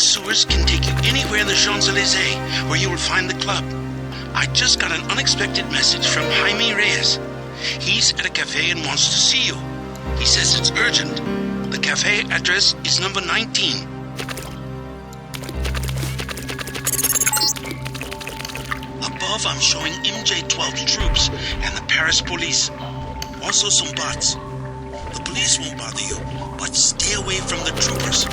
These sewers can take you anywhere in the Champs-Élysées, where you will find the club. I just got an unexpected message from Jaime Reyes. He's at a cafe and wants to see you. He says it's urgent. The cafe address is number 19. Above, I'm showing MJ-12 troops and the Paris police. Also some bots. The police won't bother you, but stay away from the troopers.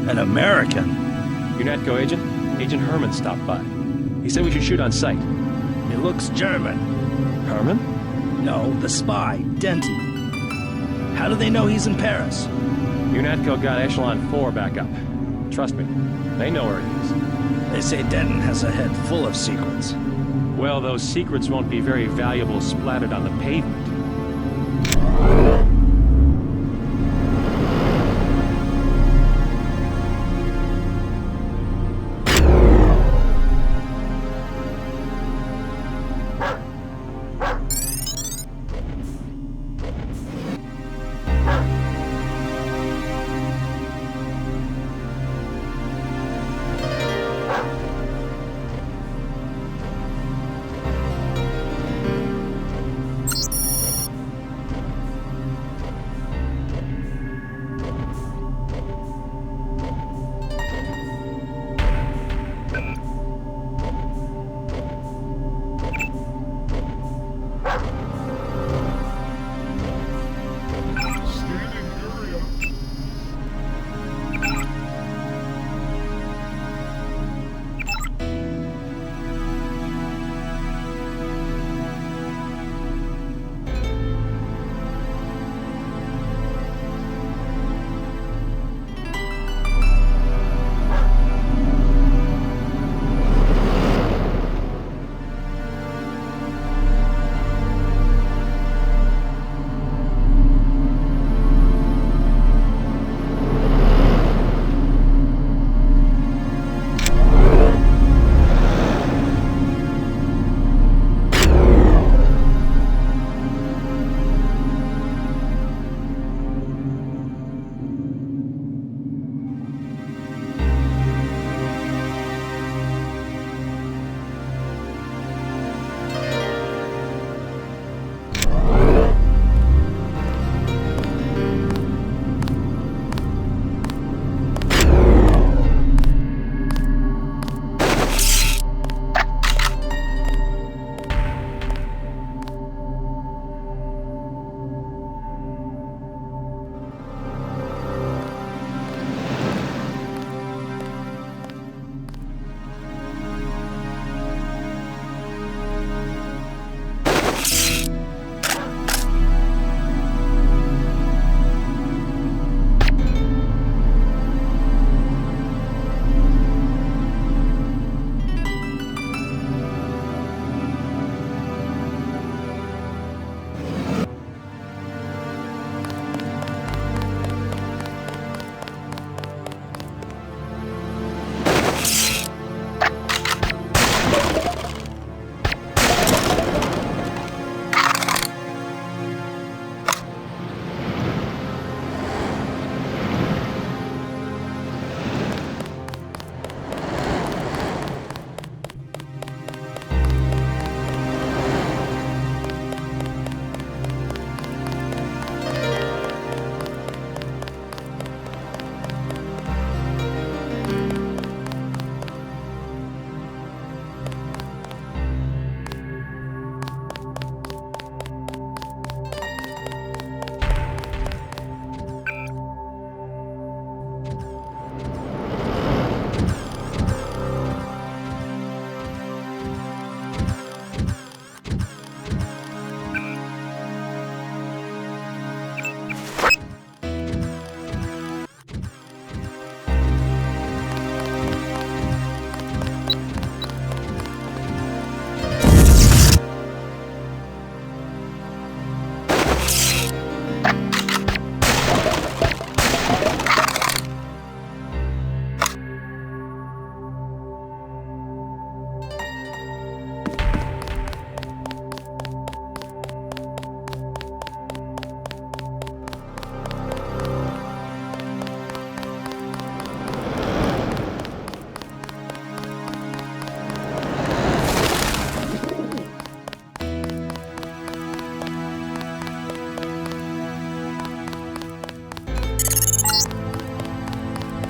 An American? UNATCO agent? Agent Herman stopped by. He said we should shoot on sight. He looks German. Herman? No, the spy, Denton. How do they know he's in Paris? UNATCO got Echelon 4 back up. Trust me, they know where he is. They say Denton has a head full of secrets. Well, those secrets won't be very valuable splattered on the pavement.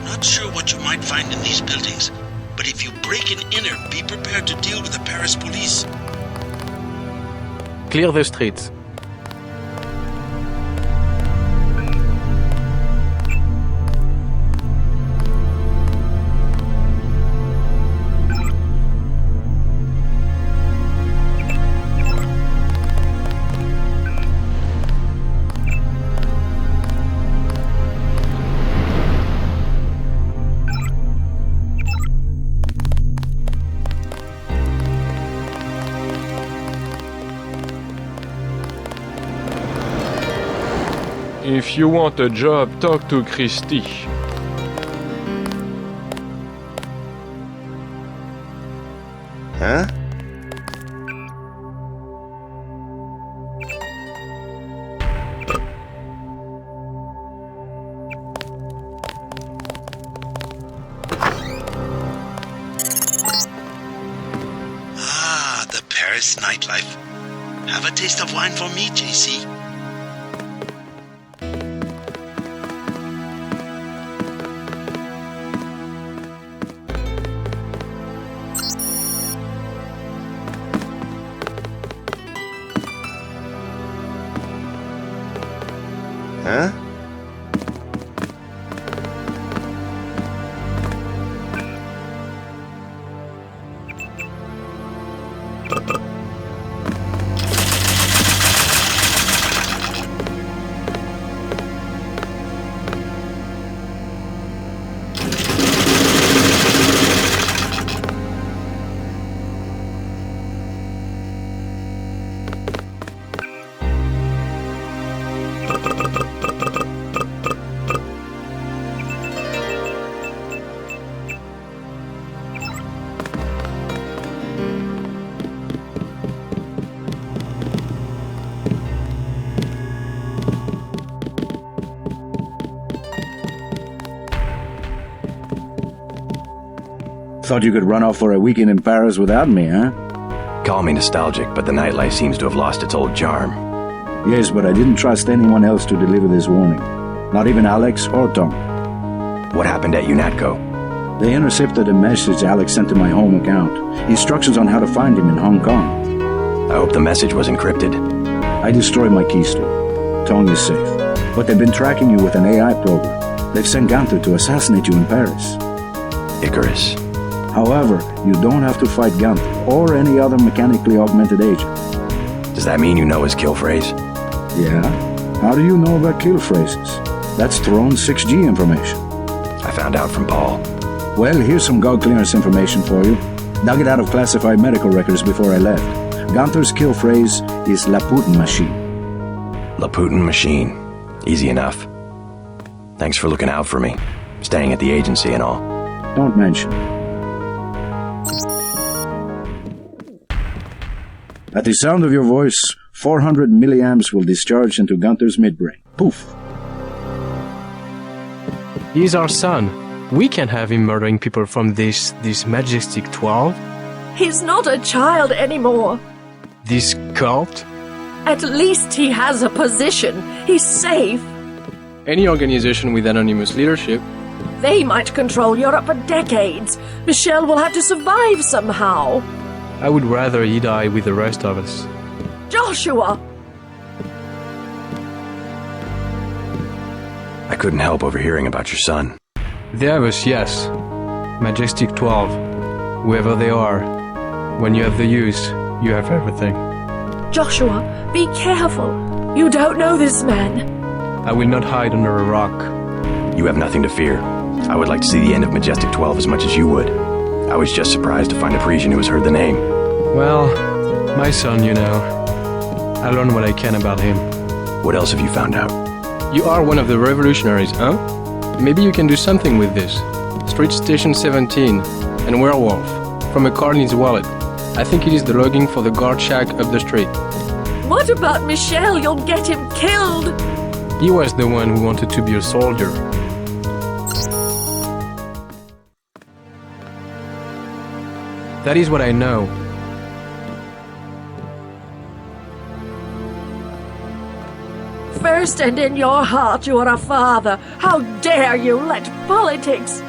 Not sure what you might find in these buildings, but if you break an inner, be prepared to deal with the Paris police. Clear the streets. If you want a job, talk to Christy. Huh? Ah, the Paris nightlife. Have a taste of wine for me, JC. Huh? Thought you could run off for a weekend in Paris without me, huh? Call me nostalgic, but the nightlife seems to have lost its old charm. Yes, but I didn't trust anyone else to deliver this warning. Not even Alex or Tom. What happened at UNATCO? They intercepted a message Alex sent to my home account. Instructions on how to find him in Hong Kong. I hope the message was encrypted. I destroyed my keystore. Tong is safe. But they've been tracking you with an AI program. They've sent Gunther to assassinate you in Paris. Icarus. However, you don't have to fight Gunther or any other mechanically augmented agent. Does that mean you know his kill phrase? Yeah? How do you know about kill phrases? That's Throne's 6G information. I found out from Paul. Well, here's some GOG clearance information for you. Dug it out of classified medical records before I left. Gunther's kill phrase is La Putin Machine. La Putin Machine. Easy enough. Thanks for looking out for me. Staying at the agency and all. Don't mention it. At the sound of your voice, 400 milliamps will discharge into Gunther's midbrain. Poof. He's our son. We can't have him murdering people from this Majestic 12. He's not a child anymore. This cult. At least he has a position. He's safe. Any organization with anonymous leadership. They might control Europe for decades. Michel will have to survive somehow. I would rather he die with the rest of us. Joshua! I couldn't help overhearing about your son. They have us, yes. Majestic 12. Whoever they are. When you have the use, you have everything. Joshua, be careful. You don't know this man. I will not hide under a rock. You have nothing to fear. I would like to see the end of Majestic 12 as much as you would. I was just surprised to find a Parisian who has heard the name. Well, my son, you know. I learned what I can about him. What else have you found out? You are one of the revolutionaries, huh? Maybe you can do something with this. Street Station 17 and Werewolf from a card in his wallet. I think it is the logging for the guard shack up the street. What about Michel? You'll get him killed. He was the one who wanted to be a soldier. That is what I know. first and in your heart you are a father. How dare you let politics...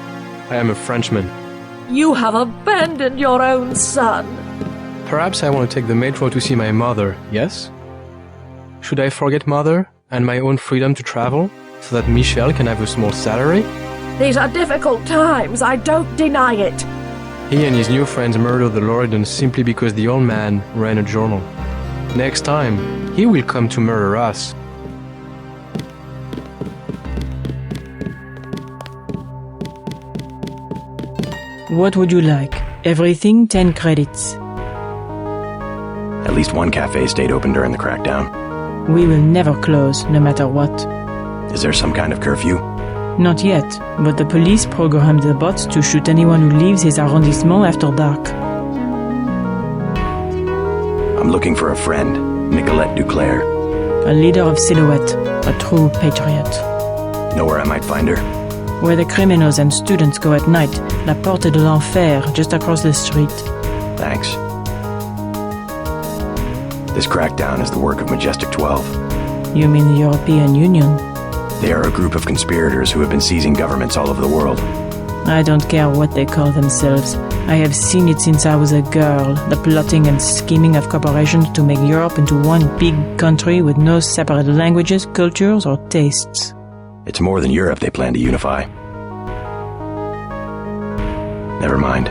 I am a Frenchman. You have abandoned your own son. Perhaps I want to take the metro to see my mother, yes? Should I forget mother and my own freedom to travel so that Michel can have a small salary? These are difficult times, I don't deny it. He and his new friends murdered the Loridans simply because the old man ran a journal. Next time, he will come to murder us. What would you like? Everything 10 credits. At least one cafe stayed open during the crackdown. We will never close, no matter what. Is there some kind of curfew? Not yet, but the police programmed the bots to shoot anyone who leaves his arrondissement after dark. I'm looking for a friend, Nicolette Duclair. A leader of Silhouette, a true patriot. Know where I might find her? Where the criminals and students go at night, La Porte de l'Enfer, just across the street. Thanks. This crackdown is the work of Majestic 12. You mean the European Union? They are a group of conspirators who have been seizing governments all over the world. I don't care what they call themselves. I have seen it since I was a girl, the plotting and scheming of corporations to make Europe into one big country with no separate languages, cultures, or tastes. It's more than Europe they plan to unify. Never mind.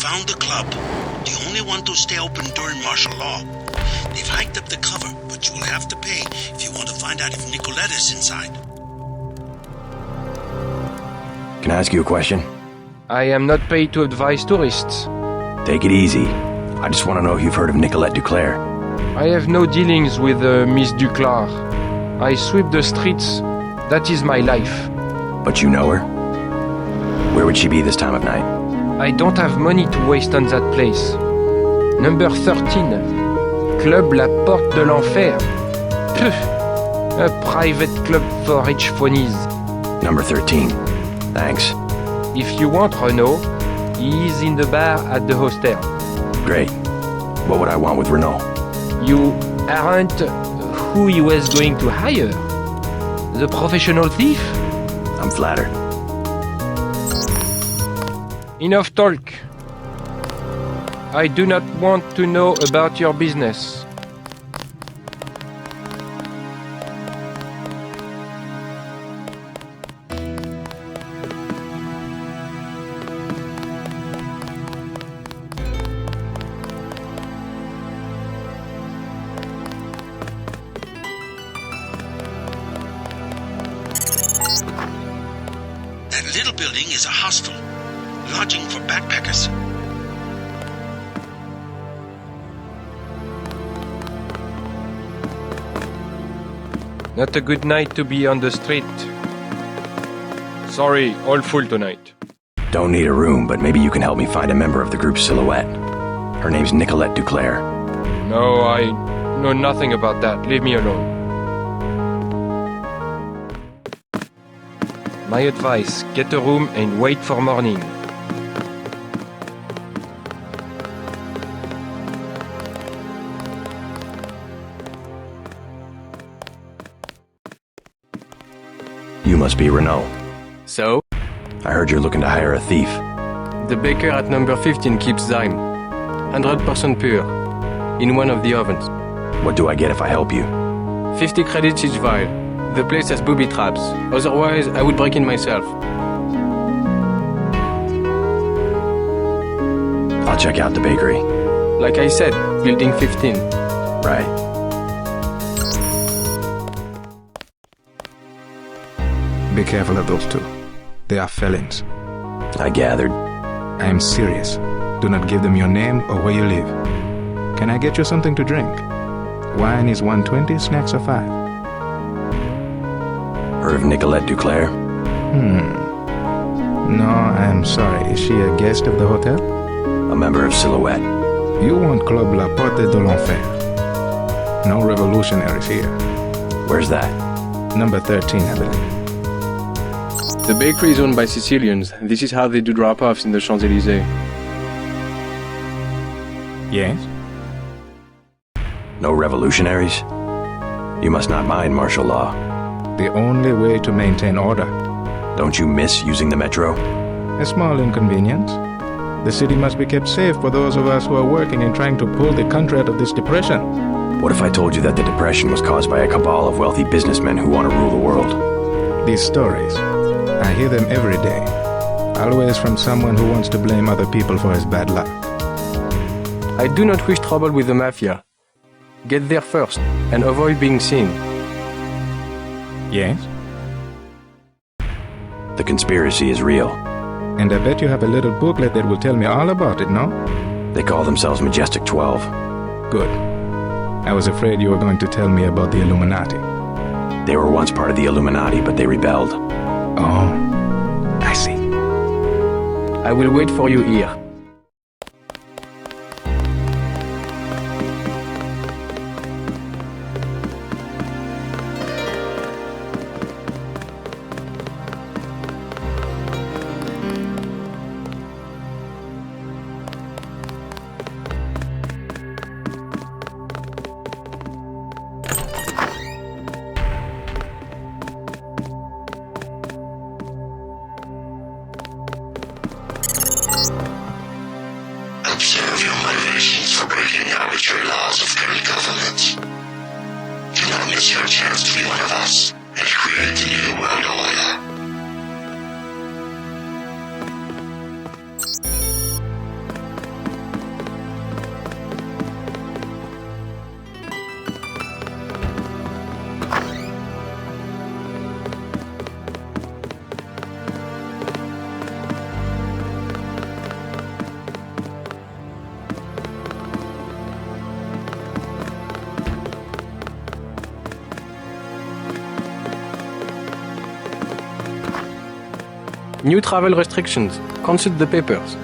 Found the club, the only one to stay open during martial law. They've hiked up the cover, but you will have to pay if you want to find out if Nicolette is inside. Can I ask you a question? I am not paid to advise tourists. Take it easy. I just want to know if you've heard of Nicolette Duclair. I have no dealings with Miss Duclair. I sweep the streets. That is my life. But you know her? Where would she be this time of night? I don't have money to waste on that place. Number 13. Club La Porte de l'Enfer. Pff, a private club for rich phonies. Number 13. Thanks. If you want Renault, he is in the bar at the hostel. Great. What would I want with Renault? You aren't who he was going to hire? The professional thief? I'm flattered. Enough talk. I do not want to know about your business. That little building is a hostel, lodging for backpackers. Not a good night to be on the street. Sorry, all full tonight. Don't need a room, but maybe you can help me find a member of the group Silhouette. Her name's Nicolette Duclair. No, I know nothing about that. Leave me alone. My advice, get a room and wait for morning. You must be Renault. So? I heard you're looking to hire a thief. The baker at number 15 keeps Zyme. 100% pure. In one of the ovens. What do I get if I help you? 50 credits each vial. The place has booby traps. Otherwise, I would break in myself. I'll check out the bakery. Like I said, building 15. Right. Be careful of those two. They are felons. I gathered. I am serious. Do not give them your name or where you live. Can I get you something to drink? Wine is 120, snacks are 5. Heard of Nicolette Duclair? No, I'm sorry. Is she a guest of the hotel? A member of Silhouette. You want Club La Porte de l'Enfer. No revolutionaries here. Where's that? Number 13, I believe. The bakery is owned by Sicilians. This is how they do drop-offs in the Champs-Élysées. Yes? No revolutionaries? You must not mind martial law. The only way to maintain order. Don't you miss using the metro? A small inconvenience. The city must be kept safe for those of us who are working and trying to pull the country out of this depression. What if I told you that the depression was caused by a cabal of wealthy businessmen who want to rule the world? These stories, I hear them every day. Always from someone who wants to blame other people for his bad luck. I do not wish trouble with the mafia. Get there first, and avoid being seen. Yes? The conspiracy is real. And I bet you have a little booklet that will tell me all about it, no? They call themselves Majestic 12. Good. I was afraid you were going to tell me about the Illuminati. They were once part of the Illuminati, but they rebelled. Oh, I see. I will wait for you here. Observe your motivations for breaking the arbitrary laws of current government. Do not miss your chance to be one of us and create the new world order. New travel restrictions. Consult the papers.